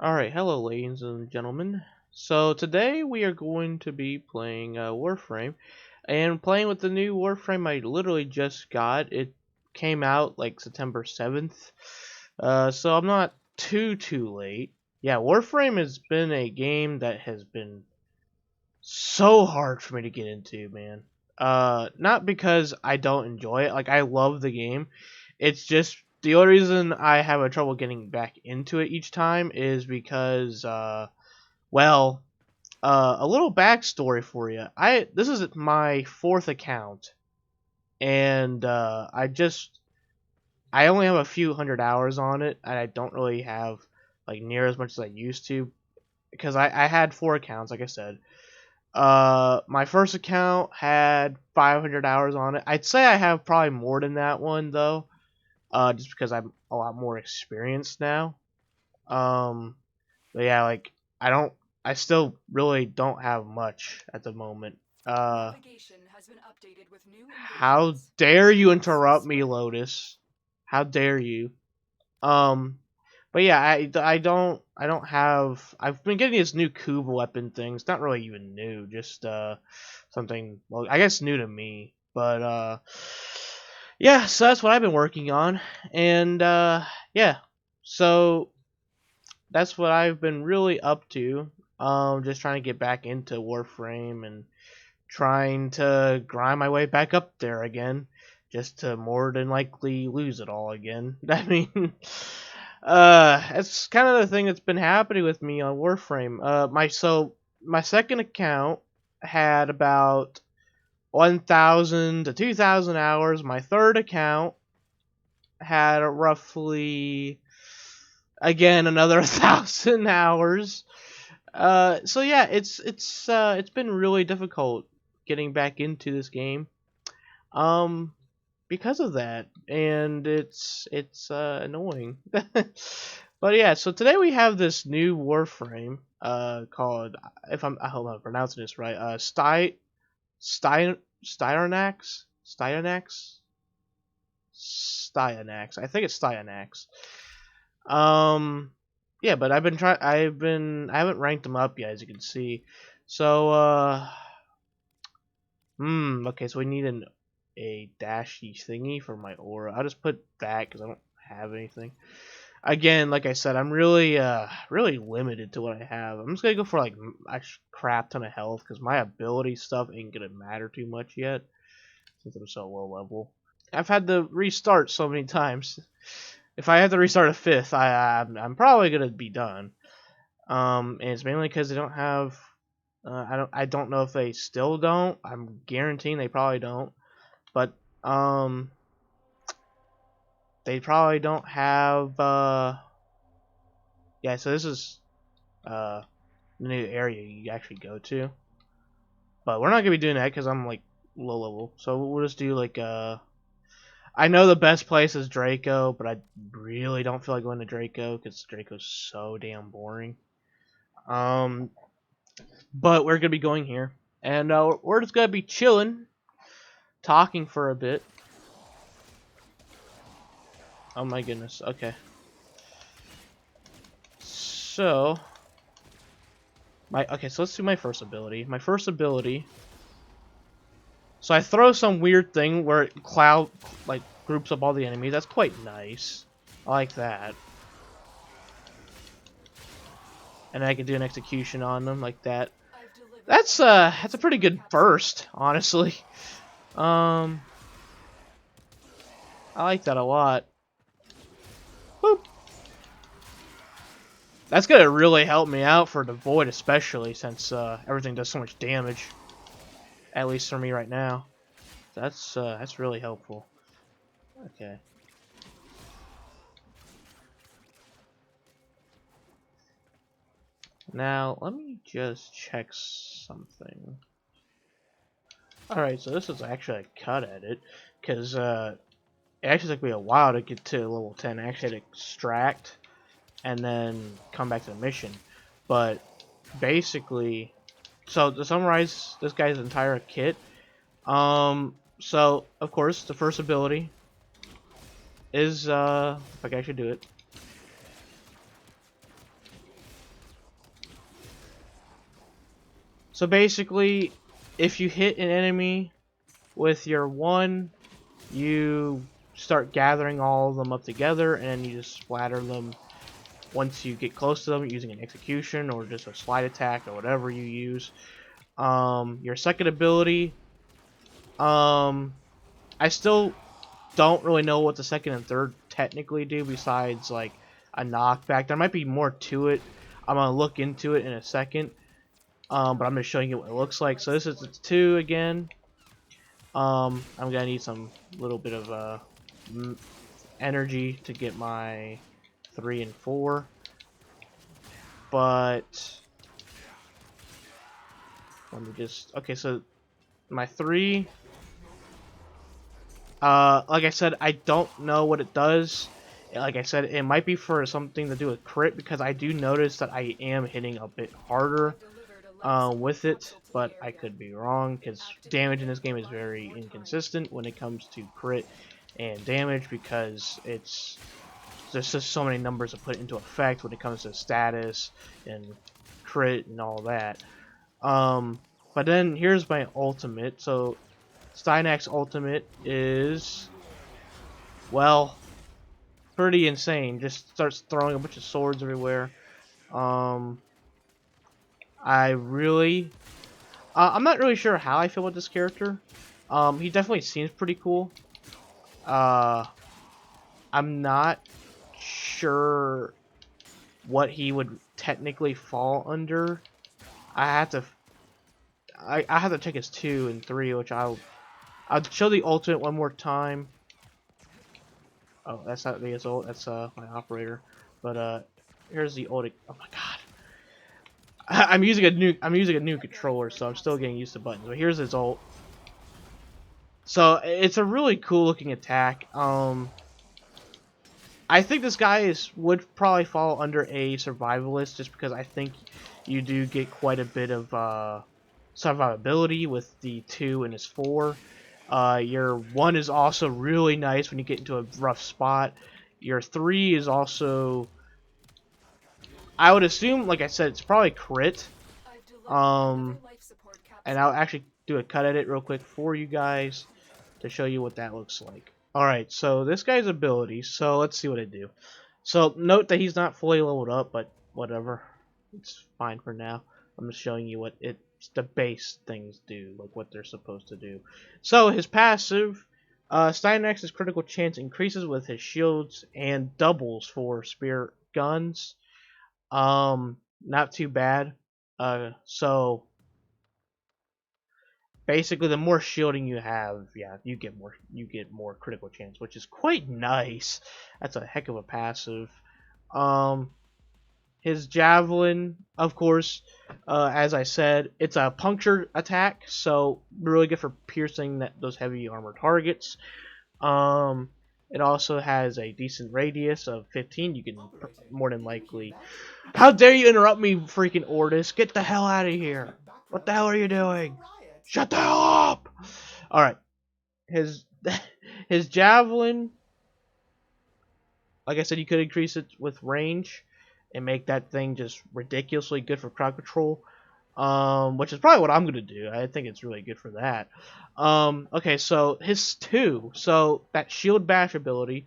Alright, hello ladies and gentlemen. So today we are going to be playing Warframe, and playing with the new Warframe I literally just got. It came out like September 7th, so I'm not too late. Yeah, Warframe has been a game that has been so hard for me to get into, man. Not because I don't enjoy it, like I love the game. It's just the only reason I have a trouble getting back into it each time is because, well, a little backstory for you. This is my fourth account, and I only have a few hundred hours on it, and I don't really have like near as much as I used to because I had four accounts, like I said. My first account had 500 hours on it. I'd say I have probably more than that one though, just because I'm a lot more experienced now. Um, but yeah, like I still really don't have much at the moment. Navigation has been updated with new How engagements. dare you Please interrupt me, spread. Lotus? How dare you? Um, but yeah, I don't have. I've been getting this new Kuva weapon thing. It's not really even new, just something. Well, I guess new to me. But yeah. So that's what I've been working on, and yeah. So that's what I've been really up to. Just trying to get back into Warframe and trying to grind my way back up there again, just to more than likely lose it all again. I mean, it's kind of the thing that's been happening with me on Warframe. My second account had about 1,000 to 2,000 hours. My third account had roughly again another 1,000 hours. So yeah, it's been really difficult getting back into this game. Um, because of that, and it's annoying. But yeah, so today we have this new Warframe called, I hope I'm pronouncing this right, Styanaxs Styanaxs Styanaxs. I think it's Styanaxs. Um, yeah, but I haven't ranked them up yet, as you can see. So okay, so we need a dashy thingy for my aura. I'll just put that because I don't have anything. Again, like I said, I'm really limited to what I have. I'm just gonna go for like a crap ton of health because my ability stuff ain't gonna matter too much yet since I'm so low level. I've had to restart so many times. If I have to restart a fifth, I'm probably gonna be done. And it's mainly because they don't have. I don't know if they still don't. I'm guaranteeing they probably don't. But they probably don't have. Yeah. So this is the new area you actually go to. But we're not gonna be doing that because I'm like low level. So we'll just do like I know the best place is Draco, but I really don't feel like going to Draco because Draco's so damn boring. Um, but we're gonna be going here, and we're just gonna be chilling, talking for a bit. Oh my goodness. Okay. So so let's do my first ability. My first ability. So I throw some weird thing where cloud like groups up all the enemies. That's quite nice. I like that. And I can do an execution on them like that. I've delivered That's a upgrades pretty for good capture. burst, honestly. Um, I like that a lot. Boop. That's gonna really help me out for the void, especially since everything does so much damage. At least for me right now. That's really helpful. Okay. Now let me just check something. All right, so this is actually a cut at it, because it actually took me a while to get to level 10. I actually had to extract and then come back to the mission. But basically, so to summarize this guy's entire kit, so of course the first ability is if I can actually do it. So basically, if you hit an enemy with your 1, you start gathering all of them up together, and you just splatter them once you get close to them using an execution or just a slide attack or whatever you use. Your second ability, I still don't really know what the second and third technically do besides like a knockback. There might be more to it. I'm gonna look into it in a second. But I'm just showing you what it looks like. So this is the 2 again. I'm gonna need some little bit of energy to get my 3 and 4. But let me just okay. So my 3. Like I said, I don't know what it does. Like I said, it might be for something to do with crit because I do notice that I am hitting a bit harder with it, but I could be wrong because damage in this game is very inconsistent when it comes to crit and damage because there's just so many numbers to put into effect when it comes to status and crit and all that. But then here's my ultimate. So Styanaxs ultimate is, well, pretty insane. Just starts throwing a bunch of swords everywhere. I really I'm not really sure how I feel about this character. He definitely seems pretty cool. I'm not sure what he would technically fall under. I have to I have to check his 2 and 3, which I'll show the ultimate one more time. Oh, that's not his ult. That's my operator. But here's the ult. Oh my god. I'm using a new controller, so I'm still getting used to buttons. But here's his ult. So it's a really cool looking attack. I think this guy would probably fall under a survivalist just because I think you do get quite a bit of survivability with the 2 and his 4. Your 1 is also really nice when you get into a rough spot. Your 3 is also, I would assume, like I said, it's probably crit. And I'll actually do a cut at it real quick for you guys to show you what that looks like. Alright, so this guy's abilities, so let's see what I do. So note that he's not fully leveled up, but whatever. It's fine for now. I'm just showing you what the base things do, like what they're supposed to do. So his passive, Styanaxs' critical chance increases with his shields and doubles for spear guns. Not too bad. So basically, the more shielding you have, yeah, you get more critical chance, which is quite nice. That's a heck of a passive. His javelin, of course, as I said, it's a puncture attack, so really good for piercing those heavy armor targets. It also has a decent radius of 15. You can more than likely. How dare you interrupt me, freaking Ordis? Get the hell out of here! What the hell are you doing? Shut the hell up! Alright. His his javelin, like I said, you could increase it with range and make that thing just ridiculously good for crowd control. Which is probably what I'm gonna do. I think it's really good for that. Okay, so his 2, so that shield bash ability,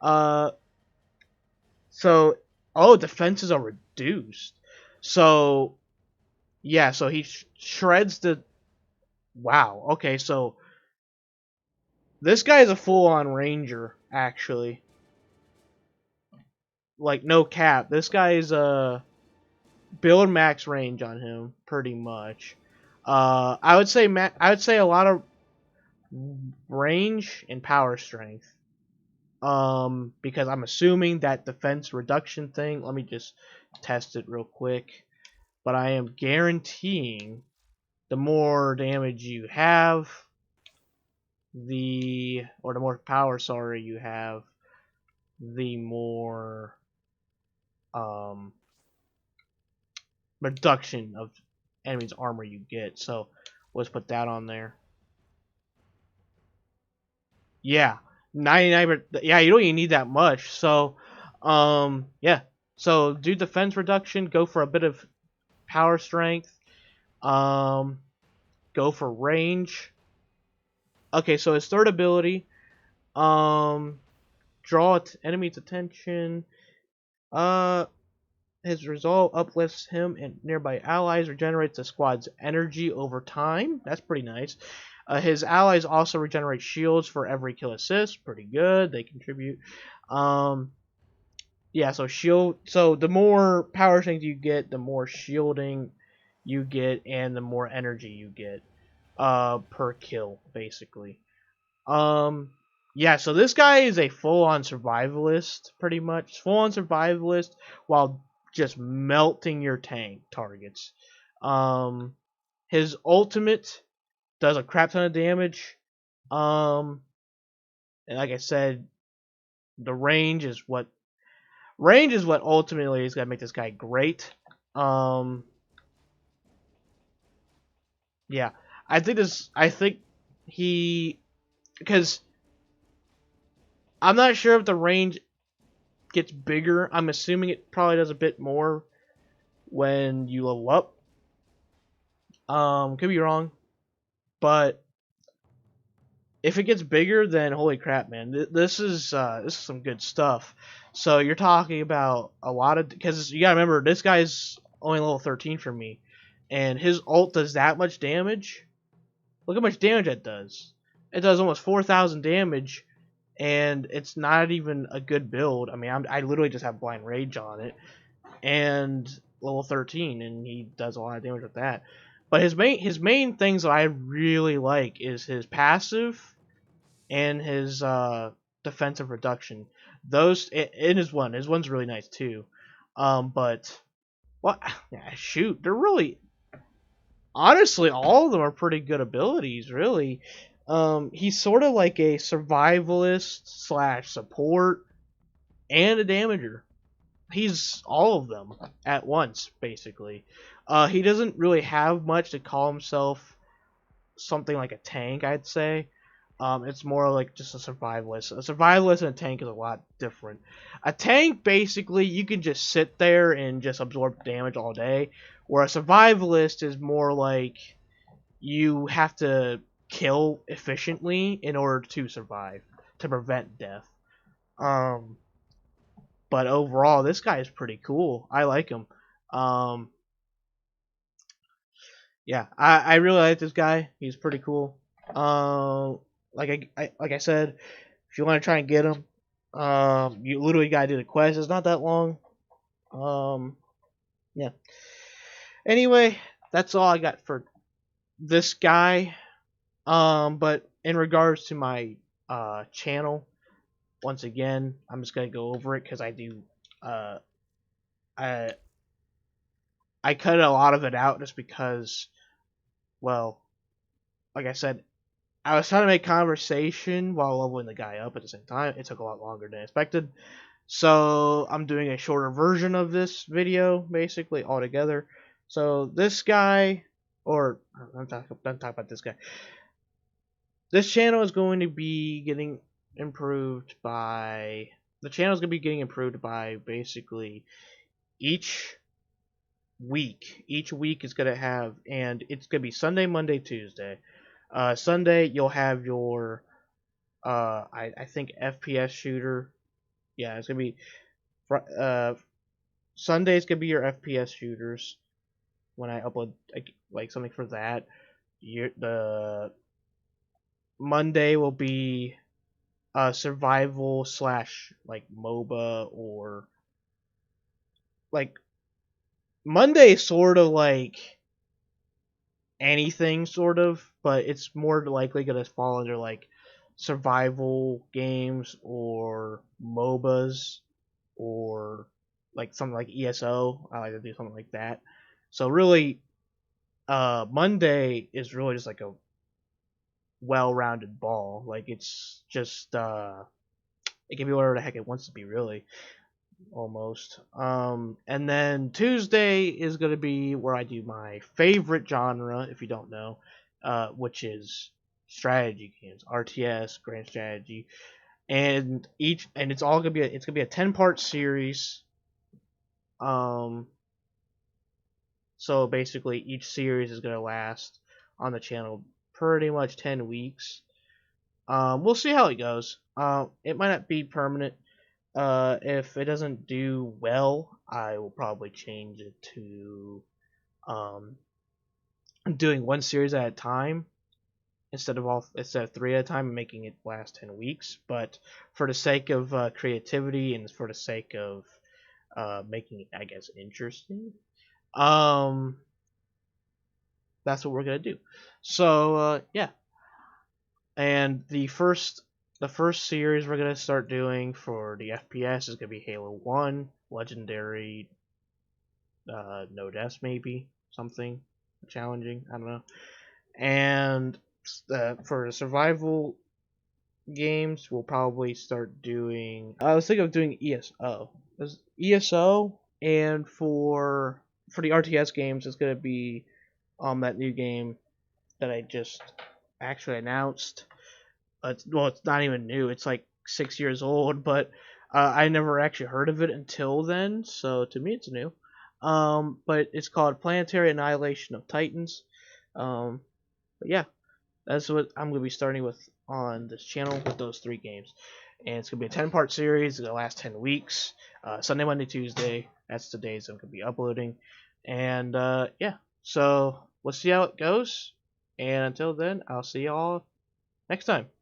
so defenses are reduced. So yeah, so he shreds the. Wow. Okay, so this guy is a full-on ranger, actually. Like no cap. This guy is build max range on him, pretty much. I would say a lot of range and power strength. Because I'm assuming that defense reduction thing. Let me just test it real quick. But I am guaranteeing the more damage you have, the more power, sorry, you have, the more reduction of enemy's armor you get. So let's put that on there. Yeah, 99. Yeah, you don't even need that much. So, yeah. So do defense reduction. Go for a bit of power strength. Um, go for range. Okay, so his third ability, um, draw enemy's attention. Uh, his result uplifts him and nearby allies, regenerates the squad's energy over time. That's pretty nice. His allies also regenerate shields for every kill assist. Pretty good. They contribute. Um, yeah, so shield. So the more power things you get, the more shielding you get, and the more energy you get. Per kill, basically. Um, yeah, so this guy is a full-on survivalist, pretty much. Full-on survivalist while just melting your tank targets. Um, his ultimate does a crap ton of damage. Um, and like I said, the range is what ultimately is gonna make this guy great. Um, yeah, I think he, because I'm not sure if the range gets bigger. I'm assuming it probably does a bit more when you level up. Could be wrong, but if it gets bigger, then holy crap, man, this is some good stuff. So you're talking about a lot of, because you gotta remember this guy's only level 13 for me, and his ult does that much damage. Look how much damage that does. It does almost 4,000 damage, and it's not even a good build. I mean, I literally just have blind rage on it, and level 13, and he does a lot of damage with that. But his main things that I really like is his passive and his defensive reduction. Those in his one's really nice too. But what? Yeah, shoot, they're really, honestly, all of them are pretty good abilities. Really, he's sort of like a survivalist slash support and a damager. He's all of them at once, basically. He doesn't really have much to call himself something like a tank, I'd say. It's more like just a survivalist. A survivalist and a tank is a lot different. A tank, basically, you can just sit there and just absorb damage all day, where a survivalist is more like you have to kill efficiently in order to survive, to prevent death. Um, but overall, this guy is pretty cool. I like him. Um, yeah, I really like this guy. He's pretty cool. Like I said, if you want to try and get him, you literally gotta do the quest. It's not that long. Um, yeah. Anyway, that's all I got for this guy. But in regards to my channel, once again, I'm just gonna go over it because I do I I cut a lot of it out just because, well, like I said, I was trying to make conversation while leveling the guy up at the same time. It took a lot longer than expected. So I'm doing a shorter version of this video, basically, altogether. So this guy, or I'm talking about this guy. This channel is going to be getting improved by, the channel is going to be getting improved by basically each week. Each week is going to have, and it's going to be Sunday, Monday, Tuesday. Sunday you'll have your I think FPS shooter. Yeah, it's gonna be Sunday's gonna be your FPS shooters when I upload like something for that. The Monday will be survival slash like MOBA, or like Monday is sort of like anything sort of, but it's more likely gonna fall under like survival games or MOBAs, or like something like ESO. I like to do something like that. So really, Monday is really just like a well-rounded ball. Like it's just it can be whatever the heck it wants to be, really, almost. And then Tuesday is gonna be where I do my favorite genre, if you don't know, which is strategy games, RTS, grand strategy, and it's all gonna be it's gonna be a 10-part series. Um, So basically, each series is gonna last on the channel pretty much 10 weeks. We'll see how it goes. It might not be permanent. If it doesn't do well, I will probably change it to um, doing one series at a time instead of three at a time and making it last 10 weeks. But for the sake of creativity and for the sake of making it, I guess, interesting, um, that's what we're gonna do. So yeah, and the first series we're gonna start doing for the FPS is gonna be Halo 1, Legendary, no deaths maybe something challenging. I don't know. And for the survival games, we'll probably start doing. I was thinking of doing ESO. ESO, and for the RTS games, it's gonna be that new game that I just actually announced. It's not even new. It's like 6 years old, but I never actually heard of it until then. So to me, it's new. But it's called Planetary Annihilation of Titans. But yeah, that's what I'm gonna be starting with on this channel with those three games, and it's gonna be a 10-part series. It's gonna last 10 weeks. Sunday, Monday, Tuesday. That's the days I'm gonna be uploading, and yeah. So let's see how it goes. And until then, I'll see y'all next time.